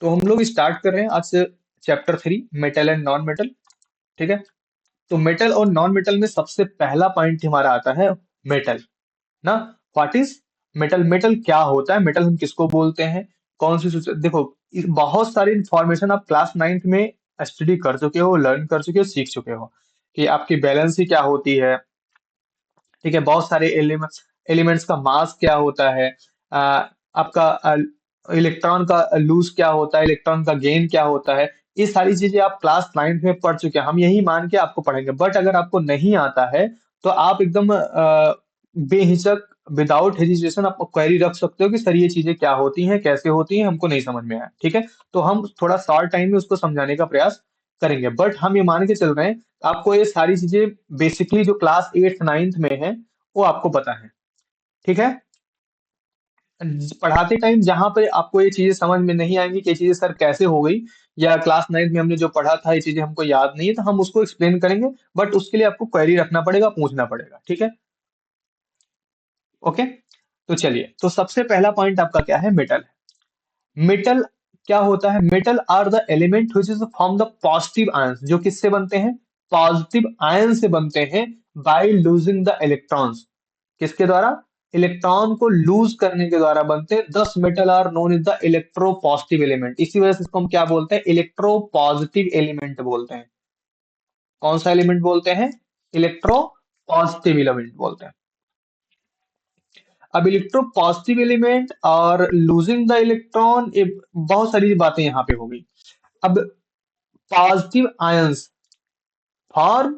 तो हम लोग स्टार्ट कर रहे हैं आज से chapter 3, metal and non metal. ठीक है। तो मेटल और नॉन मेटल में सबसे पहला पॉइंट हमारा आता है मेटल ना। What is metal? मेटल क्या होता है? मेटल हम किसको बोलते हैं? कौन सी देखो, बहुत सारी इंफॉर्मेशन आप क्लास 9th में स्टडी कर चुके हो, लर्न कर चुके हो, सीख चुके हो कि आपकी बैलेंस ही क्या होती है। ठीक है। बहुत सारे एलिमेंट्स एलिमेंट्स का मास क्या होता है, आपका इलेक्ट्रॉन का लूज क्या होता है, इलेक्ट्रॉन का गेन क्या होता है। ये सारी चीजें आप क्लास 9th में पढ़ चुके हैं, हम यही मान के आपको पढ़ेंगे। बट अगर आपको नहीं आता है तो आप एकदम बेहिचक, विदाउट हेजिटेशन आप क्वेरी रख सकते हो कि सर ये चीजें क्या होती हैं, कैसे होती हैं, हमको नहीं समझ में आया। ठीक है। तो हम थोड़ा शॉर्ट टाइम में उसको समझाने का प्रयास करेंगे। बट हम ये मान के चल रहे हैं आपको ये सारी चीजें बेसिकली जो क्लास 8th 9th में है वो आपको पता है। ठीक है। पढ़ाते टाइम जहां पे आपको ये चीजें समझ में नहीं आएंगी कि ये चीजें सर कैसे हो गई, या क्लास 9th में हमने जो पढ़ा था ये चीजें हमको याद नहीं है, तो हम उसको एक्सप्लेन करेंगे। बट उसके लिए आपको क्वेरी रखना पड़ेगा, पूछना पड़ेगा। ठीक है। ओके। तो चलिए, तो सबसे पहला पॉइंट आपका क्या है? मेटल। मेटल क्या होता है? Metal are the element which is from the positive ions, जो किससे बनते हैं? पॉजिटिव आयन से बनते हैं। बाय लूजिंग द इलेक्ट्रॉन्स, किसके द्वारा? इलेक्ट्रॉन को लूज करने के द्वारा बनते हैं। Thus metal are known is the electro positive element. इसी वजह से इसको हम क्या बोलते हैं? इलेक्ट्रो पॉजिटिव एलिमेंट बोलते हैं। कौन सा एलिमेंट बोलते हैं? इलेक्ट्रो पॉजिटिव एलिमेंट बोलते हैं। अब इलेक्ट्रो पॉजिटिव एलिमेंट और लूजिंग द इलेक्ट्रॉन, ये बहुत सारी बातें यहाँ पे हो गई। अब positive ions form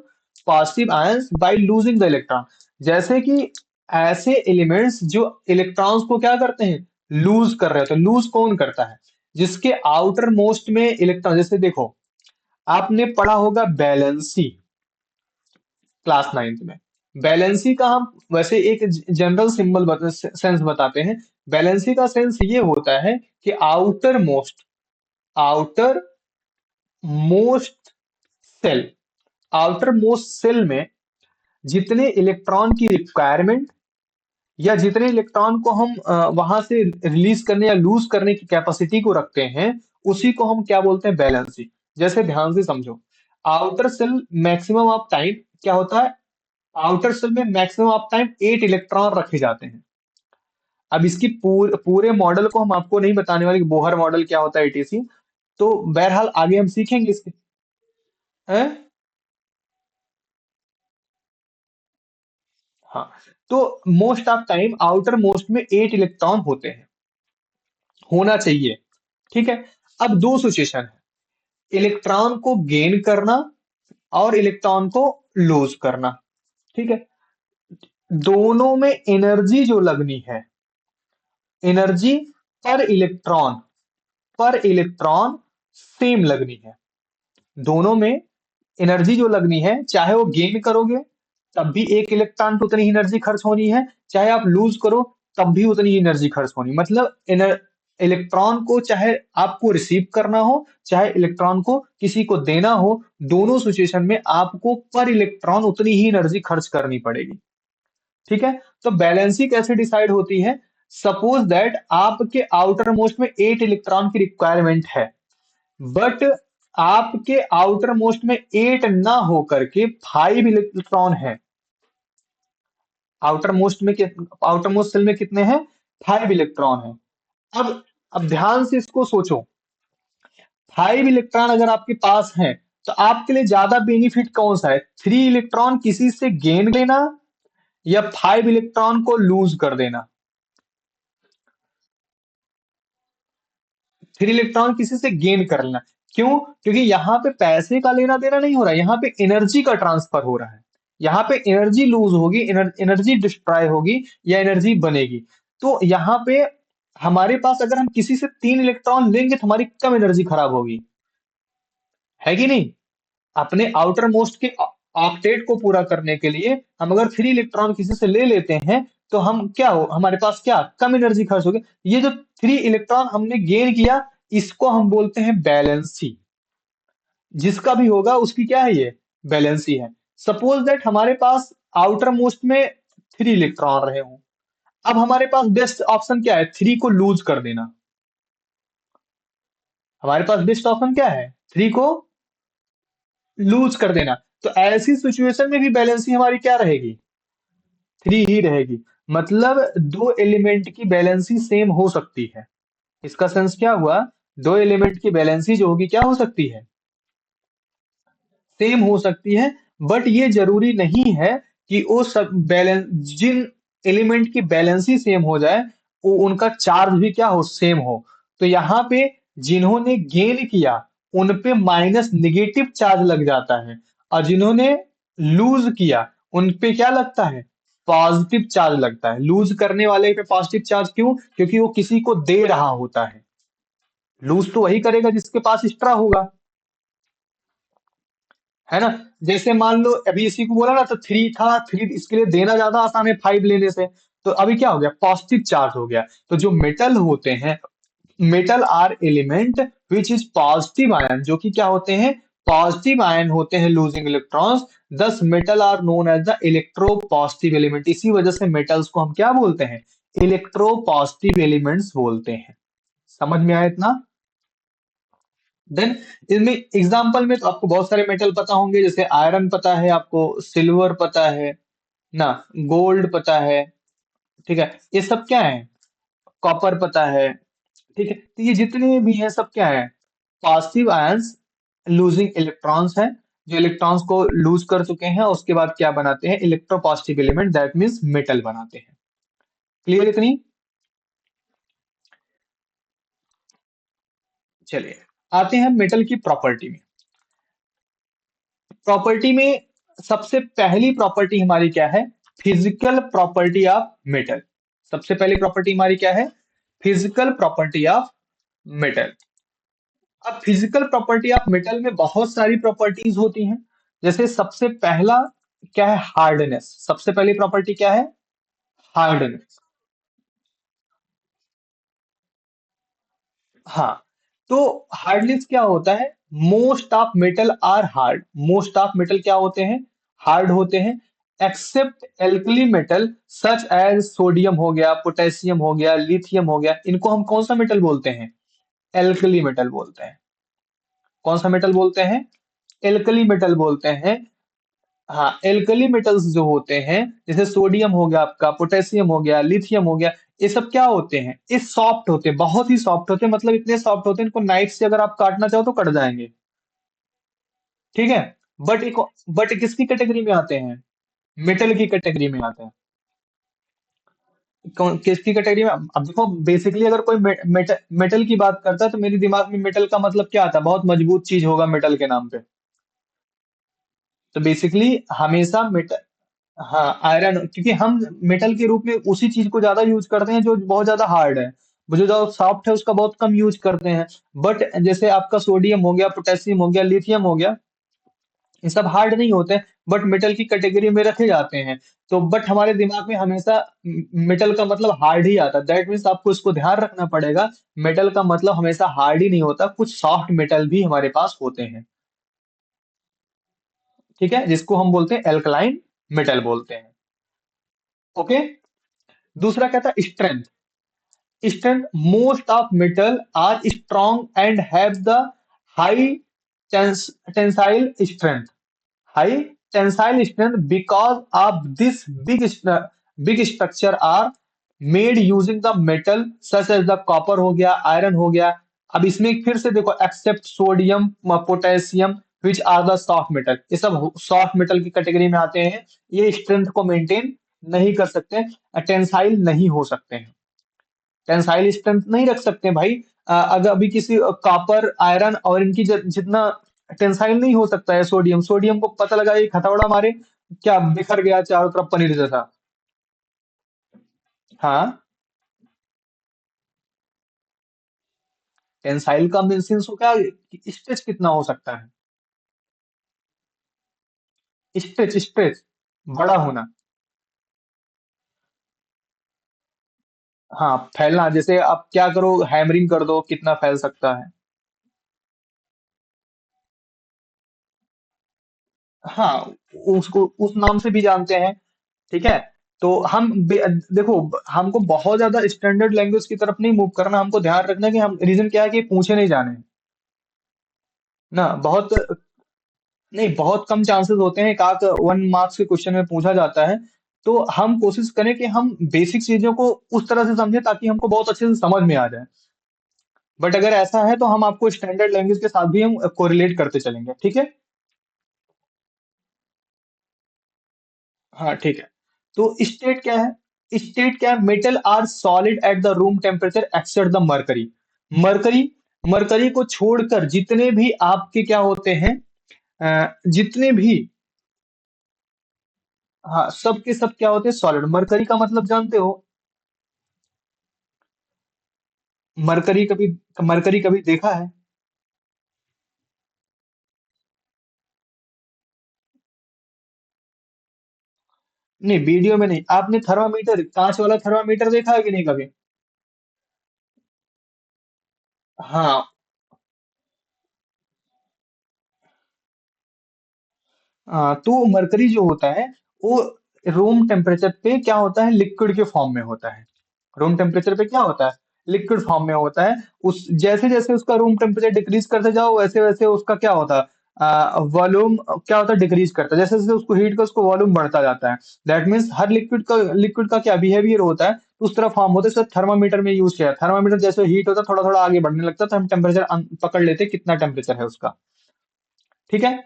positive ions by losing the electron, जैसे कि ऐसे एलिमेंट्स जो इलेक्ट्रॉन्स को क्या करते हैं? लूज कर रहे होते हैं। लूज कौन करता है? जिसके आउटर मोस्ट में इलेक्ट्रॉन, जैसे देखो, आपने पढ़ा होगा बैलेंसी क्लास 9th में। बैलेंसी का हम वैसे एक जनरल सिंबल सेंस बताते हैं। बैलेंसी का सेंस ये होता है कि outermost shell, outermost shell में जितने इलेक्ट्रॉन की रिक्वायरमेंट, या जितने इलेक्ट्रॉन को हम वहां से रिलीज करने या लूज करने की कैपेसिटी को रखते हैं, उसी को हम क्या बोलते हैं? बैलेंसी। जैसे ध्यान से समझो, outer shell maximum of time क्या होता है? आउटर सेल में मैक्सिमम ऑफ टाइम 8 इलेक्ट्रॉन रखे जाते हैं। अब इसकी पूरे मॉडल को हम आपको नहीं बताने वाले कि बोहर मॉडल क्या होता है, एटीसी। तो बहरहाल आगे हम सीखेंगे इसके। हैं? हाँ। तो most of time outer most में 8 इलेक्ट्रॉन होते हैं, होना चाहिए। ठीक है। अब दो सिचुएशन है, इलेक्ट्रॉन को गेन करना और इलेक्ट्रॉन को लूज करना। ठीक है। दोनों में एनर्जी जो लगनी है, एनर्जी पर इलेक्ट्रॉन सेम लगनी है। दोनों में एनर्जी जो लगनी है, चाहे वो गेन करोगे तब भी 1 इलेक्ट्रॉन पे उतनी ही एनर्जी खर्च होनी है, चाहे आप लूज करो तब भी उतनी ही एनर्जी खर्च होनी। मतलब इलेक्ट्रॉन को चाहे आपको रिसीव करना हो, चाहे इलेक्ट्रॉन को किसी को देना हो, दोनों सिचुएशन में आपको पर इलेक्ट्रॉन उतनी ही एनर्जी खर्च करनी पड़ेगी। ठीक है। तो बैलेंसी कैसे डिसाइड होती है? सपोज दैट आपके आउटर मोस्ट में 8 इलेक्ट्रॉन की रिक्वायरमेंट है, बट आपके आउटर मोस्ट में 8 ना होकर के 5 इलेक्ट्रॉन है। आउटर मोस्ट में आउटर मोस्ट सेल में कितने हैं? 5 इलेक्ट्रॉन है। अब अब ध्यान से इसको सोचो, 5 इलेक्ट्रॉन अगर आपके पास है तो आपके लिए ज्यादा बेनिफिट कौन सा है? 3 इलेक्ट्रॉन किसी से गेन लेना, या 5 इलेक्ट्रॉन को लूज कर देना? 3 इलेक्ट्रॉन किसी से गेन कर लेना। क्यों? क्योंकि यहाँ पे पैसे का लेना देना नहीं हो रहा है, यहाँ पे एनर्जी का ट्रांसफर हो रहा है। यहाँ पे एनर्जी लूज होगी, एनर्जी डिस्ट्रॉय होगी, या एनर्जी बनेगी। तो यहाँ पे हमारे पास अगर हम किसी से 3 इलेक्ट्रॉन लेंगे तो हमारी कम एनर्जी खराब होगी, है कि नहीं? अपने आउटर मोस्ट के ऑक्टेट को पूरा करने के लिए हम अगर 3 इलेक्ट्रॉन किसी से ले लेते हैं, तो हम क्या हो, हमारे पास क्या कम एनर्जी खर्च होगी। ये जो 3 इलेक्ट्रॉन हमने गेन किया, इसको हम बोलते हैं बैलेंसी। जिसका भी होगा उसकी क्या है? ये बैलेंसी है। सपोज दैट हमारे पास आउटर मोस्ट में 3 इलेक्ट्रॉन रहे हों। अब हमारे पास बेस्ट ऑप्शन क्या है? 3 को लूज कर देना। हमारे पास बेस्ट ऑप्शन क्या है, 3 को लूज कर देना। तो ऐसी सिचुएशन में भी बैलेंसिंग हमारी क्या रहेगी, 3 ही रहेगी। मतलब दो एलिमेंट की बैलेंसिंग सेम हो सकती है। इसका सेंस क्या हुआ, दो एलिमेंट की बैलेंसिंग जो होगी क्या हो सकती है, सेम हो सकती है। बट ये जरूरी नहीं है कि वो सब बैलेंस, जिन एलिमेंट की बैलेंसिंग सेम हो जाए वो उनका चार्ज भी क्या हो, सेम हो। तो यहाँ पे जिन्होंने गेन किया उन पे माइनस निगेटिव चार्ज लग जाता है, और जिन्होंने लूज किया उन पे क्या लगता है, पॉजिटिव चार्ज लगता है। लूज करने वाले पे पॉजिटिव चार्ज क्यों, क्योंकि वो किसी को दे रहा होता है। लूज तो वही करेगा जिसके पास एक्स्ट्रा होगा, है ना। जैसे मान लो अभी इसी को बोला ना, तो 3 था, 3 इसके लिए देना ज्यादा आसान है 5 लेने से। तो अभी क्या हो गया, पॉजिटिव चार्ज हो गया। तो जो मेटल होते हैं, metal are element which is positive ion, जो कि क्या होते हैं, पॉजिटिव आयन होते हैं losing electrons. Thus metal are known as the electro positive element. इसी वजह से मेटल्स को हम क्या बोलते हैं, इलेक्ट्रो पॉजिटिव एलिमेंट्स बोलते हैं। समझ में आया इतना। देन इसमें एग्जांपल में तो आपको बहुत सारे मेटल पता होंगे, जैसे आयरन पता है आपको, सिल्वर पता है ना, गोल्ड पता है, ठीक है, ये सब क्या है, कॉपर पता है, ठीक है। तो ये जितने भी हैं सब क्या है, पॉजिटिव आयंस लूजिंग इलेक्ट्रॉन्स हैं, जो इलेक्ट्रॉन्स को लूज कर चुके हैं उसके बाद क्या बनाते हैं, electropositive element, that means metal बनाते हैं। क्लियर इतनी। चलिए आते हैं मेटल की प्रॉपर्टी में। प्रॉपर्टी में सबसे पहली प्रॉपर्टी हमारी क्या है, फिजिकल प्रॉपर्टी ऑफ मेटल। सबसे पहली प्रॉपर्टी हमारी क्या है, फिजिकल प्रॉपर्टी ऑफ मेटल। अब फिजिकल प्रॉपर्टी ऑफ मेटल में बहुत सारी प्रॉपर्टीज होती हैं। जैसे सबसे पहला क्या है, हार्डनेस। सबसे पहली प्रॉपर्टी क्या है, हार्डनेस। हाँ, तो हार्डनेस क्या होता है, most of metal are hard. Most of metal क्या होते हैं, हार्ड होते हैं। Except alkali metal such as sodium हो गया, पोटेशियम हो गया, लिथियम हो गया, इनको हम कौन सा मेटल बोलते हैं, एल्कली मेटल बोलते हैं। कौन सा मेटल बोलते हैं, एल्कली मेटल बोलते हैं। हाँ, एल्कली मेटल्स जो होते हैं, जैसे सोडियम हो गया आपका, पोटेशियम हो गया, लिथियम हो गया, ये सब क्या होते हैं, ये सॉफ्ट होते हैं, बहुत ही सॉफ्ट होते हैं। मतलब इतने सॉफ्ट होते हैं इनको नाइफ से अगर आप काटना चाहो तो कट जाएंगे, ठीक है। बट एक, बट किसकी कैटेगरी में आते हैं, मेटल की कैटेगरी में आते हैं। किसकी कैटेगरी में, अब देखो बेसिकली अगर कोई मेटल की बात करता है तो मेरे दिमाग में मेटल का मतलब क्या आता है, बहुत मजबूत चीज होगा मेटल के नाम पे। तो बेसिकली हमेशा मेटल, हाँ आयरन, क्योंकि हम मेटल के रूप में उसी चीज को ज्यादा यूज करते हैं जो बहुत ज्यादा हार्ड है। वो जो ज्यादा सॉफ्ट है उसका बहुत कम यूज करते हैं। बट जैसे आपका सोडियम हो गया, पोटेशियम हो गया, लिथियम हो गया, ये सब हार्ड नहीं होते, बट मेटल की कैटेगरी में रखे जाते हैं। तो बट हमारे दिमाग में हमेशा मेटल का मतलब हार्ड ही आता है। दैट मीन्स आपको इसको ध्यान रखना पड़ेगा, मेटल का मतलब हमेशा हार्ड ही नहीं होता, कुछ सॉफ्ट मेटल भी हमारे पास होते हैं, ठीक है, जिसको हम बोलते हैं एल्कलाइन मेटल बोलते हैं। ओके। दूसरा क्या था, strength. Strength, most of metal are strong and have the high tensile strength. High tensile strength because of this big structure are made using the metal such as the copper हो गया, iron हो गया। अब इसमें फिर से देखो, except sodium, potassium, which are the soft metal, ये सब सॉफ्ट मेटल की कैटेगरी में आते हैं। ये स्ट्रेंथ को मेंटेन नहीं कर सकते, टेंसाइल नहीं हो सकते हैं, टेंसाइल स्ट्रेंथ नहीं रख सकते भाई। अगर अभी किसी कॉपर, आयरन और इनकी जितना टेंसाइल नहीं हो सकता है, सोडियम, सोडियम को पता लगा ये हथौड़ा मारे क्या बिखर गया चारों तरफ पनीर जैसा। हाँ, टेंसाइल का मीन्स हो क्या, स्ट्रेच कितना हो सकता है, स्ट्रेच, स्ट्रेच बड़ा होना। हाँ, फैलना, जैसे आप क्या करो, हैमरिंग कर दो कितना फैल सकता है। हाँ, उसको उस नाम से भी जानते हैं, ठीक है। तो देखो, हमको बहुत ज्यादा स्टैंडर्ड लैंग्वेज की तरफ नहीं मूव करना, हमको ध्यान रखना है कि हम रीजन क्या है कि पूछे नहीं जाने हैं। ना बहुत, नहीं बहुत कम चांसेस होते हैं, एक आध 1 मार्क्स के क्वेश्चन में पूछा जाता है। तो हम कोशिश करें कि हम बेसिक चीजों को उस तरह से समझें ताकि हमको बहुत अच्छे से समझ में आ जाए। बट अगर ऐसा है तो हम आपको स्टैंडर्ड लैंग्वेज के साथ भी हम कोरिलेट करते चलेंगे, ठीक है। हाँ ठीक है। तो स्टेट क्या है, स्टेट क्या है, metal are solid at the room temperature except the mercury. Mercury, mercury को छोड़कर जितने भी आपके क्या होते हैं, जितने भी, हाँ सब के सब क्या होते हैं, सॉलिड। मरकरी का मतलब जानते हो, मरकरी कभी, मरकरी कभी देखा है? नहीं वीडियो में नहीं, आपने थर्मामीटर, कांच वाला थर्मामीटर देखा है कि नहीं कभी? हाँ। तो मरकरी जो होता है वो रूम टेम्परेचर पे क्या होता है, लिक्विड के फॉर्म में होता है। रूम टेम्परेचर पे क्या होता है, लिक्विड फॉर्म में होता है। उस जैसे जैसे उसका रूम टेम्परेचर डिक्रीज करते जाओ वैसे वैसे उसका क्या होता है, वॉल्यूम क्या होता है, डिक्रीज करता है। जैसे जैसे उसको हीट का उसको वॉल्यूम बढ़ता जाता है। दैट मीन्स हर लिक्विड का क्या बिहेवियर होता है, तो उस तरह फॉर्म होता है। थर्मामीटर में यूज किया है, थर्मामीटर जैसे हीट होता है थोड़ा थोड़ा आगे बढ़ने लगता है तो हम टेम्परेचर पकड़ लेते हैं कितना टेम्परेचर है उसका। ठीक है।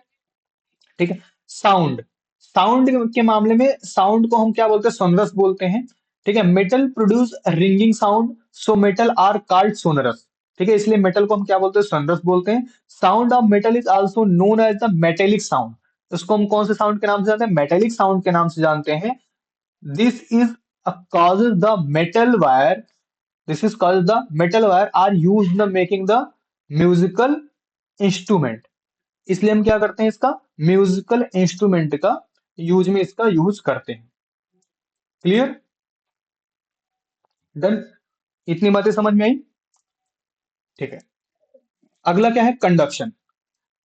ठीक है। साउंड, साउंड के मामले में साउंड को हम क्या बोलते हैं, सोनरस बोलते हैं। ठीक है। Metal produce ringing sound, so metal are called sonorous. ठीक है, इसलिए मेटल को हम क्या बोलते हैं, सोनरस बोलते हैं। Sound of metal is also known as the metallic sound. इसको हम कौन से साउंड के नाम से जानते हैं, मेटेलिक साउंड के नाम से जानते हैं। This is causes the metal wire, this is called the metal wire are used in making the musical instrument। इसलिए हम क्या करते हैं, इसका म्यूजिकल इंस्ट्रूमेंट का यूज में इसका यूज करते हैं। क्लियर, डन, इतनी बातें समझ में आई। ठीक है। अगला क्या है, कंडक्शन।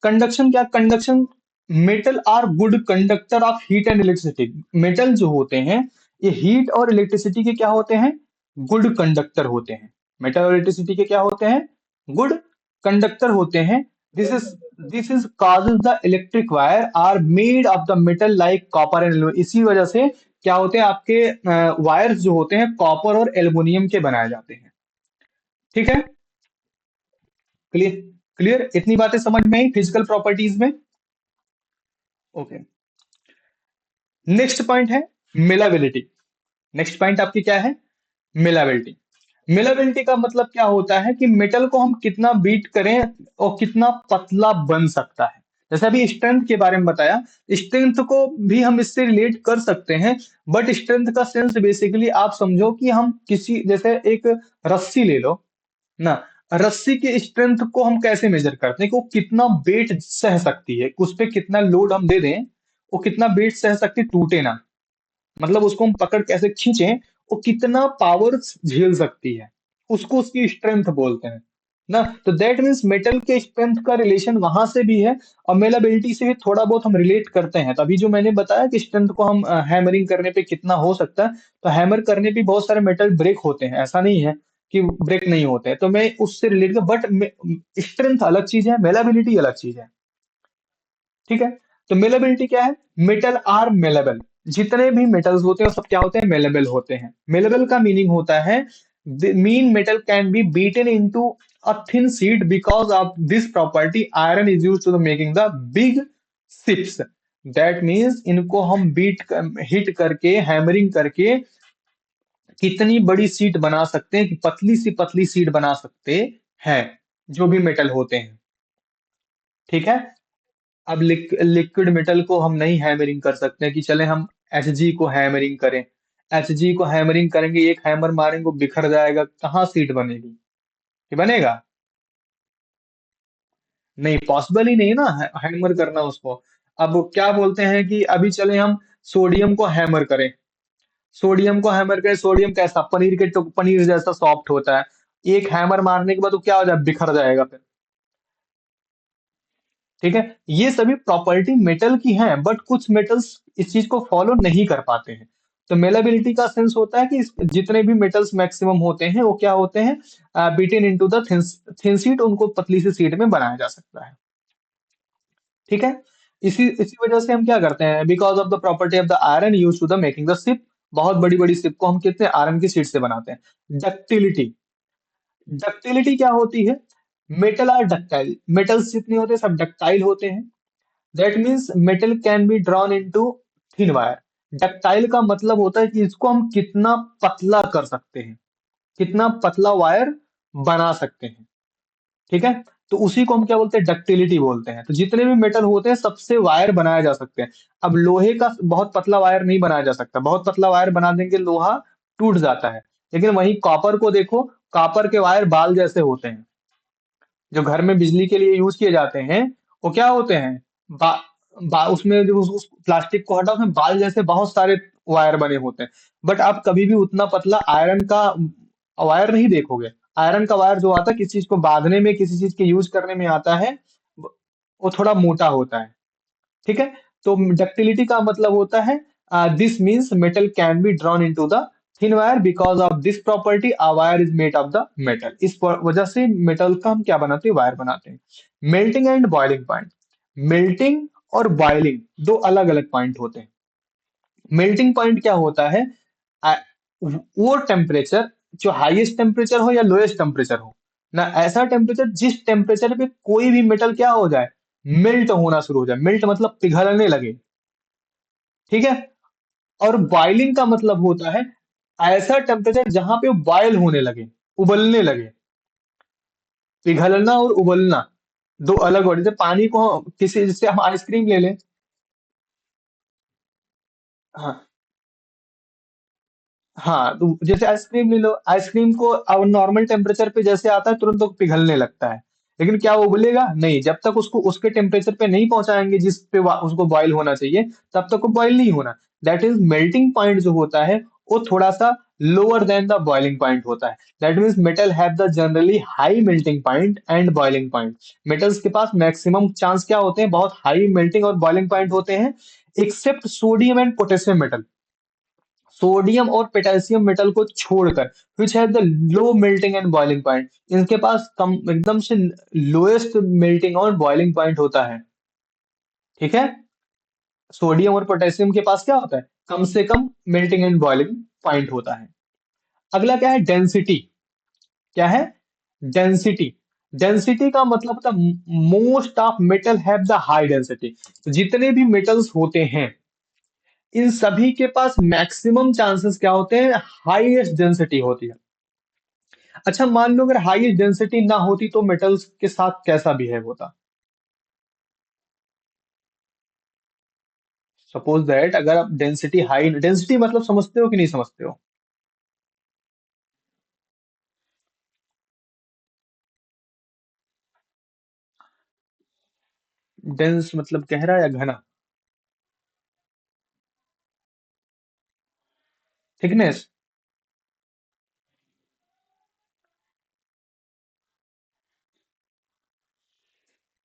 कंडक्शन क्या, conduction, metal are good conductor of heat and electricity. Metal जो होते हैं ये हीट और इलेक्ट्रिसिटी के क्या होते हैं, गुड कंडक्टर होते हैं। मेटल और इलेक्ट्रिसिटी के क्या होते हैं, गुड कंडक्टर होते हैं। This is this is causes the electric wire are made of the metal like copper and aluminium. इसी वजह से क्या होते हैं, आपके वायर्स जो होते हैं कॉपर और एल्युमिनियम के बनाए जाते हैं। ठीक है। क्लियर, क्लियर, इतनी बातें समझ में आई फिजिकल प्रॉपर्टीज में। ओके। नेक्स्ट पॉइंट है मिलाबिलिटी। नेक्स्ट पॉइंट आपकी क्या है, मिलाबिलिटी। मिलाबिलिटी का मतलब क्या होता है कि मेटल को हम कितना बीट करें और कितना पतला बन सकता है। जैसे अभी स्ट्रेंथ के बारे में बताया, स्ट्रेंथ को भी हम इससे रिलेट कर सकते हैं। बट स्ट्रेंथ का सेंस बेसिकली आप समझो कि हम किसी, जैसे एक रस्सी ले लो ना, रस्सी की स्ट्रेंथ को हम कैसे मेजर करते हैं कि वो कितना वेट सह सकती है, उस पे कितना लोड हम दे दें वो कितना वेट सह सकती, टूटे ना। मतलब उसको हम पकड़ कैसे खींचे, वो कितना पावर झेल सकती है, उसको उसकी स्ट्रेंथ बोलते हैं ना। तो दैट मीन्स मेटल के स्ट्रेंथ का रिलेशन वहां से भी है और मेलाबिलिटी से भी थोड़ा बहुत हम रिलेट करते हैं। तभी जो मैंने बताया कि स्ट्रेंथ को हम हैमरिंग करने पे कितना हो सकता है, तो हैमर करने पे बहुत सारे मेटल ब्रेक होते हैं, ऐसा नहीं है कि ब्रेक नहीं होते हैं। तो मैं उससे रिलेटेड, बट स्ट्रेंथ अलग चीज है, मेलाबिलिटी अलग चीज है। ठीक है। तो मेलेबिलिटी क्या है, मेटल आर मेलेबल। जितने भी मेटल्स होते हैं वो सब क्या होते हैं, मेलेबल होते हैं। मेलेबल का मीनिंग होता है mean metal can be beaten into a thin sheet because of this property iron is used to making the big ships. That means इनको हम हिट करके हैमरिंग करके कितनी बड़ी सीट बना सकते हैं कि पतली सीट बना सकते हैं, जो भी मेटल होते हैं। ठीक है। अब लिक्विड मेटल को हम नहीं हैमरिंग कर सकते कि चले हम एच को हैमरिंग करें। एच को हैमरिंग करेंगे, एक हैमर मारेंगे वो बिखर जाएगा, कहाँ सीट बनेगी, कि बनेगा? नहीं, पॉसिबल ही नहीं ना हैमर करना उसको। अब वो क्या बोलते हैं कि अभी चले हम सोडियम को हैमर करें, सोडियम को हैमर करें, सोडियम कैसा, पनीर जैसा सॉफ्ट होता है। एक हैमर मारने के बाद वो क्या हो जाए, बिखर जाएगा फिर। ठीक है। ये सभी प्रॉपर्टी मेटल की हैं, बट कुछ मेटल्स इस चीज को फॉलो नहीं कर पाते हैं। तो मेलाबिलिटी का सेंस होता है कि जितने भी मेटल्स मैक्सिमम होते हैं वो क्या होते हैं, beaten into the thin sheet, उनको पतली सी शीट में बनाया जा सकता है। ठीक है। इसी इसी वजह से हम क्या करते हैं, because of the property of the iron use to the making the ship, बहुत बड़ी बड़ी शिप को हम कितने आयरन की शीट से बनाते हैं। डक्टिलिटी, डक्टिलिटी क्या होती है? मेटल आर डक्टाइल, मेटल्स जितने होते हैं सब डक्टाइल होते हैं। That means metal can be drawn into thin wire. Ductile का मतलब होता है कि इसको हम कितना पतला कर सकते हैं, कितना पतला वायर बना सकते हैं। ठीक है। तो उसी को हम क्या बोलते हैं, डक्टिलिटी बोलते हैं। तो जितने भी मेटल होते हैं सबसे वायर बनाए जा सकते हैं। अब लोहे का बहुत पतला वायर नहीं बनाया जा सकता, बहुत पतला वायर बना देंगे लोहा टूट जाता है। लेकिन वहीं कॉपर को देखो, कॉपर के वायर बाल जैसे होते हैं। जो घर में बिजली के लिए यूज किए जाते हैं वो क्या होते हैं, उसमें जो उस प्लास्टिक को हटाओ, उसमें बाल जैसे बहुत सारे वायर बने होते हैं। बट आप कभी भी उतना पतला आयरन का वायर नहीं देखोगे। आयरन का वायर जो आता है किसी चीज को बांधने में, किसी चीज के यूज करने में आता है, वो थोड़ा मोटा होता है। ठीक है। तो डक्टिलिटी का मतलब होता है, this means metal can be drawn into the thin wire because of this property, a wire is made of the metal. वजह से मेटल का हम क्या बनाते हैं, वायर बनाते हैं। Melting and boiling point, melting और बॉइलिंग दो अलग अलग पॉइंट होते हैं। मेल्टिंग पॉइंट क्या होता है, आ- वो टेम्परेचर जो हाईएस्ट टेम्परेचर हो या लोएस्ट टेम्परेचर हो ना, ऐसा टेम्परेचर जिस टेम्परेचर पे कोई भी मेटल क्या हो जाए, मेल्ट होना शुरू हो जाए। मेल्ट मतलब पिघलने लगे। ठीक है। और बॉइलिंग का मतलब होता है ऐसा टेम्परेचर जहां पे वो बॉयल होने लगे, उबलने लगे। पिघलना और उबलना दो अलग वर्ड। जैसे पानी को किसी, जैसे हम आइसक्रीम ले लें। हाँ, हाँ, तो जैसे आइसक्रीम ले लो, आइसक्रीम को अब नॉर्मल टेम्परेचर पे जैसे आता है तुरंत वो पिघलने लगता है। लेकिन क्या वो उबलेगा नहीं, जब तक उसको उसके टेम्परेचर पे नहीं पहुंचाएंगे जिस पे उसको बॉईल होना चाहिए, तब तक वो बॉईल नहीं होना। दैट इज मेल्टिंग पॉइंट जो होता है वो थोड़ा सा lower than the boiling point होता है। That means metal have the generally high melting point and boiling point. Metals के पास मैक्सिमम चांस क्या होते हैं, बहुत हाई मेल्टिंग और बॉइलिंग पॉइंट होते हैं, except sodium and potassium metal. Sodium और पोटेशियम मेटल को छोड़कर, which has the low melting and boiling point, इनके पास कम एकदम से लोएस्ट मेल्टिंग और बॉइलिंग पॉइंट होता है। ठीक है। सोडियम और पोटेशियम के पास क्या होता है, कम से कम मेल्टिंग एंड बॉइलिंग पॉइंट होता है। अगला क्या है, डेंसिटी। क्या है, डेंसिटी। डेंसिटी का मतलब होता है most of metal have the high density. जितने भी मेटल्स होते हैं इन सभी के पास मैक्सिमम चांसेस क्या होते हैं, हाईएस्ट डेंसिटी होती है। अच्छा, मान लो अगर हाईएस्ट डेंसिटी ना होती तो मेटल्स के साथ कैसा बिहेव होता। सपोज दैट अगर आप डेंसिटी हाई, डेंसिटी मतलब समझते हो कि नहीं समझते हो? डेंस मतलब गहरा या घना? थिकनेस।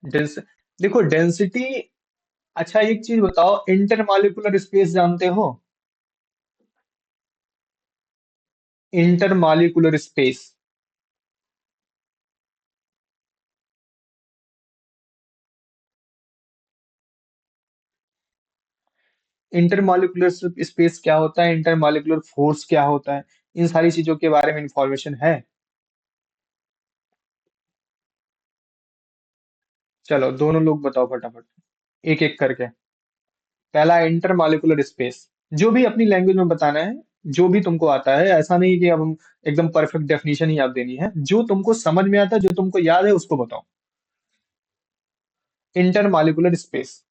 डेंस, देखो डेंसिटी। अच्छा एक चीज बताओ, इंटरमॉलिक्यूलर स्पेस जानते हो? Intermolecular space. इंटरमॉलिक्यूलर स्पेस क्या होता है, इंटरमॉलिक्यूलर फोर्स क्या होता है, इन सारी चीजों के बारे में इंफॉर्मेशन है? चलो दोनों लोग बताओ फटाफट, एक एक करके। पहला इंटरमॉलिक्यूलर स्पेस, जो भी अपनी लैंग्वेज में बताना है, जो भी तुमको आता है। ऐसा नहीं कि अब हम एकदम परफेक्ट डेफिनेशन ही याद देनी है, जो तुमको समझ में आता है, जो तुमको याद है उसको बताओ। Intermolecular space.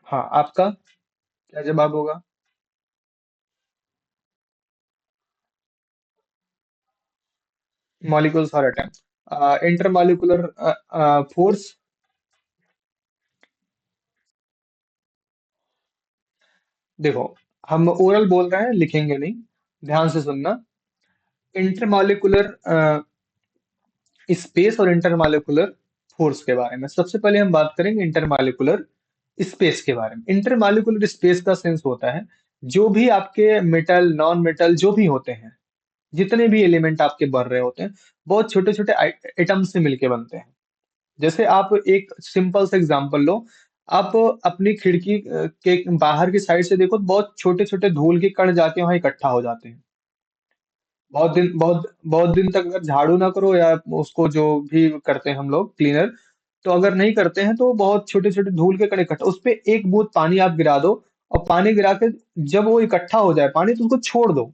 हाँ, आपका क्या जवाब होगा? Molecules for attack, intermolecular force. देखो, हम ओरल बोल रहे हैं, लिखेंगे नहीं, ध्यान से सुनना। इंटरमॉलिक्यूलर स्पेस और इंटरमॉलिक्यूलर फोर्स के बारे में सबसे पहले हम बात करेंगे। इंटरमॉलिक्यूलर स्पेस के बारे में, इंटरमॉलिक्यूलर स्पेस का सेंस होता है जो भी आपके मेटल नॉन मेटल जो भी होते हैं, जितने भी एलिमेंट आपके बन रहे होते हैं, बहुत छोटे छोटे एटम से मिलके बनते हैं। जैसे आप एक सिंपल सा एग्जांपल लो। आप अपनी खिड़की के बाहर की साइड से देखो तो बहुत छोटे छोटे धूल के कण जाके वहां इकट्ठा हो जाते हैं। बहुत दिन तक अगर झाड़ू ना करो या उसको जो भी करते हैं हम लोग क्लीनर, तो अगर नहीं करते हैं तो बहुत छोटे छोटे धूल के कण इकट्ठा, उस पे एक बूंद पानी आप गिरा दो, और पानी गिरा के जब वो इकट्ठा हो जाए पानी, तो उसको छोड़ दो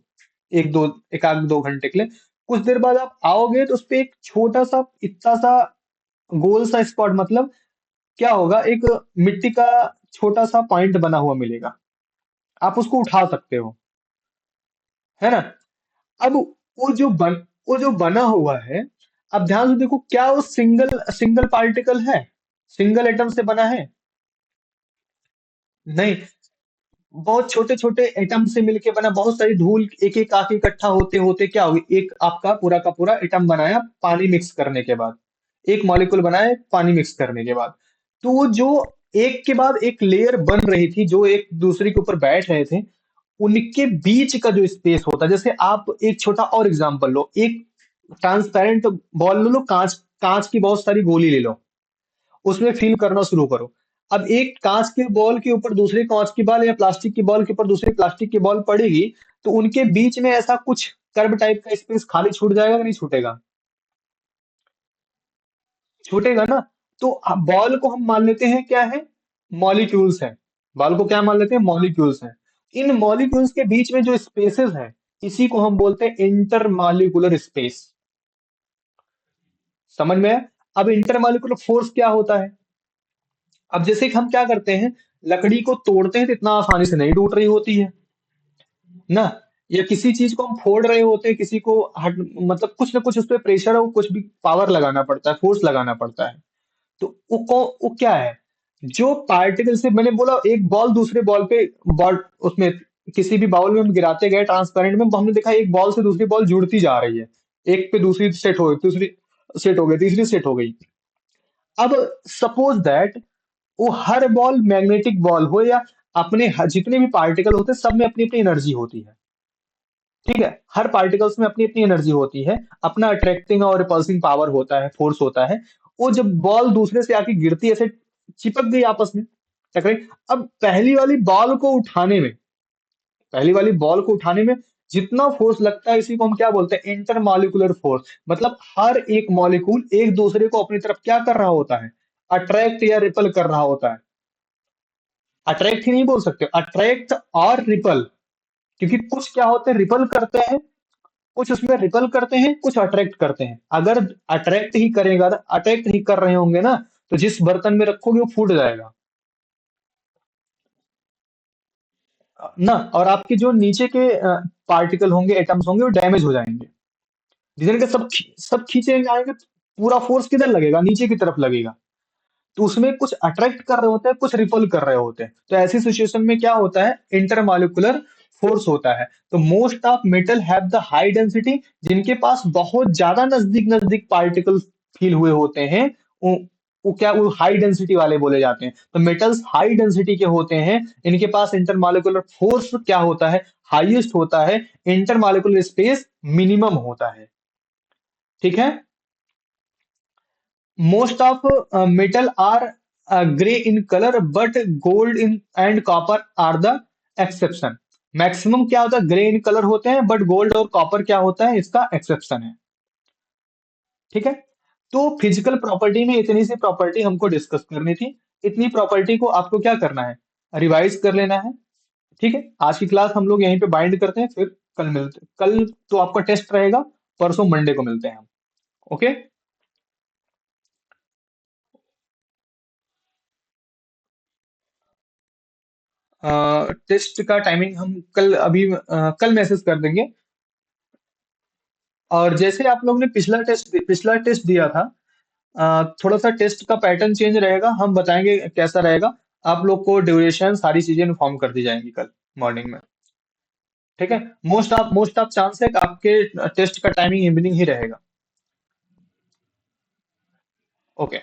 एक आध 2 घंटे के लिए। कुछ देर बाद आप आओगे तो उस पे एक छोटा सा इतना सा गोल सा स्पॉट, मतलब क्या होगा, एक मिट्टी का छोटा सा पॉइंट बना हुआ मिलेगा। आप उसको उठा सकते हो, है ना। अब वो जो बना हुआ है, अब ध्यान से देखो, क्या वो सिंगल सिंगल पार्टिकल है, सिंगल एटम से बना है? नहीं, बहुत छोटे छोटे एटम से मिलके बना, बहुत सारी धूल एक एक आके इकट्ठा होते होते क्या होगी, एक आपका पूरा का पूरा एटम बनाया पानी मिक्स करने के बाद, एक मॉलिक्यूल बनाया पानी मिक्स करने के बाद। तो वो जो एक के बाद एक लेयर बन रही थी, जो एक दूसरे के ऊपर बैठ रहे थे, उनके बीच का जो स्पेस होता है, जैसे आप एक छोटा और एग्जांपल लो, एक ट्रांसपेरेंट बॉल ले लो, कांच कांच की बहुत सारी गोली ले लो, उसमें फिल करना शुरू करो। अब एक कांच के बॉल के ऊपर दूसरे कांच की बॉल, या प्लास्टिक की बॉल के ऊपर दूसरी प्लास्टिक की बॉल पड़ेगी, तो उनके बीच में ऐसा कुछ कर्व टाइप का स्पेस खाली छूट जाएगा कि नहीं छूटेगा? छूटेगा ना। तो बॉल को हम मान लेते हैं क्या है, मॉलिक्यूल्स है। बॉल को क्या मान लेते हैं, मॉलिक्यूल्स है। इन मॉलिक्यूल्स के बीच में जो स्पेसेस हैं, इसी को हम बोलते हैं इंटरमॉलिक्यूलर स्पेस। समझ में आया? अब इंटरमॉलिक्यूलर फोर्स क्या होता है? अब जैसे कि हम क्या करते हैं, लकड़ी को तोड़ते हैं तो इतना आसानी से नहीं टूट रही होती है ना, या किसी चीज को हम फोड़ रहे होते हैं, किसी को हट, मतलब कुछ ना कुछ उस पर प्रेशर और कुछ भी पावर लगाना पड़ता है, फोर्स लगाना पड़ता है। तो वो क्या है, जो पार्टिकल से मैंने बोला, एक बॉल दूसरे बॉल पे, बॉल उसमें किसी भी बाउल में हम गिराते गए ट्रांसपेरेंट में, हमने देखा एक बॉल से दूसरी बॉल जुड़ती जा रही है, एक पे दूसरी सेट हो गई, दूसरी सेट हो गई, तीसरी सेट हो गई। अब सपोज दैट वो हर बॉल मैग्नेटिक बॉल हो, या अपने जितने भी पार्टिकल होते हैं सब में अपनी अपनी एनर्जी होती है। ठीक है, हर पार्टिकल्स में अपनी अपनी एनर्जी होती है, अपना अट्रैक्टिंग और रिपल्सिंग पावर होता है, फोर्स होता है। वो जब बॉल दूसरे से आके गिरती है, ऐसे चिपक गई आपस में, टकराई। अब पहली वाली बॉल को उठाने में जितना फोर्स लगता है, इसी को हम क्या बोलते हैं, इंटरमॉलिक्यूलर फोर्स। मतलब हर एक मॉलिक्यूल एक दूसरे को अपनी तरफ क्या कर रहा होता है, अट्रैक्ट या रिपल कर रहा होता है। अट्रैक्ट ही नहीं बोल सकते, अट्रैक्ट और रिपल, क्योंकि कुछ क्या होते हैं, रिपल करते हैं, कुछ उसमें रिपल करते हैं, कुछ अट्रैक्ट करते हैं। अगर अट्रैक्ट ही कर रहे होंगे ना, तो जिस बर्तन में रखोगे वो फूट जाएगा ना, और आपके जो नीचे के पार्टिकल होंगे, एटम्स होंगे, वो डैमेज हो जाएंगे। जिधर के सब खींचे जाएंगे, पूरा फोर्स किधर लगेगा, नीचे की तरफ लगेगा। तो उसमें कुछ अट्रैक्ट कर रहे होते हैं, कुछ रिपल कर रहे होते हैं। तो ऐसी सिचुएशन में क्या होता है, इंटरमॉलिक्यूलर फोर्स होता है। तो most of metal have the high density, जिनके पास बहुत ज्यादा नजदीक नजदीक पार्टिकल फील हुए होते हैं, वो वो हाई डेंसिटी वाले बोले जाते हैं। तो मेटल्स हाई डेंसिटी के होते हैं, इनके पास इंटरमॉलिक्यूलर फोर्स क्या होता है, हाईएस्ट होता है, इंटरमॉलिक्यूलर स्पेस मिनिमम होता है। ठीक है। Most of metal are gray in color, but gold in and copper are the exception. Maximum क्या होता है, ग्रे इन कलर होते हैं, बट गोल्ड और कॉपर क्या होता है, इसका एक्सेप्शन है। ठीक है। तो फिजिकल प्रॉपर्टी में इतनी सी प्रॉपर्टी हमको डिस्कस करनी थी। इतनी प्रॉपर्टी को आपको क्या करना है, रिवाइज कर लेना है। ठीक है, आज की क्लास हम लोग यहीं पे बाइंड करते हैं, फिर कल तो आपका टेस्ट रहेगा, परसों मंडे को मिलते हैं हम। ओके। टेस्ट का टाइमिंग हम कल मैसेज कर देंगे। और जैसे आप लोग ने पिछला टेस्ट दिया था, थोड़ा सा टेस्ट का पैटर्न चेंज रहेगा, हम बताएंगे कैसा रहेगा। आप लोग को ड्यूरेशन सारी चीजें इन्फॉर्म कर दी जाएंगी कल मॉर्निंग में। ठीक है। मोस्ट ऑफ चांस है कि आपके टेस्ट का टाइमिंग इवनिंग ही रहेगा। ओके।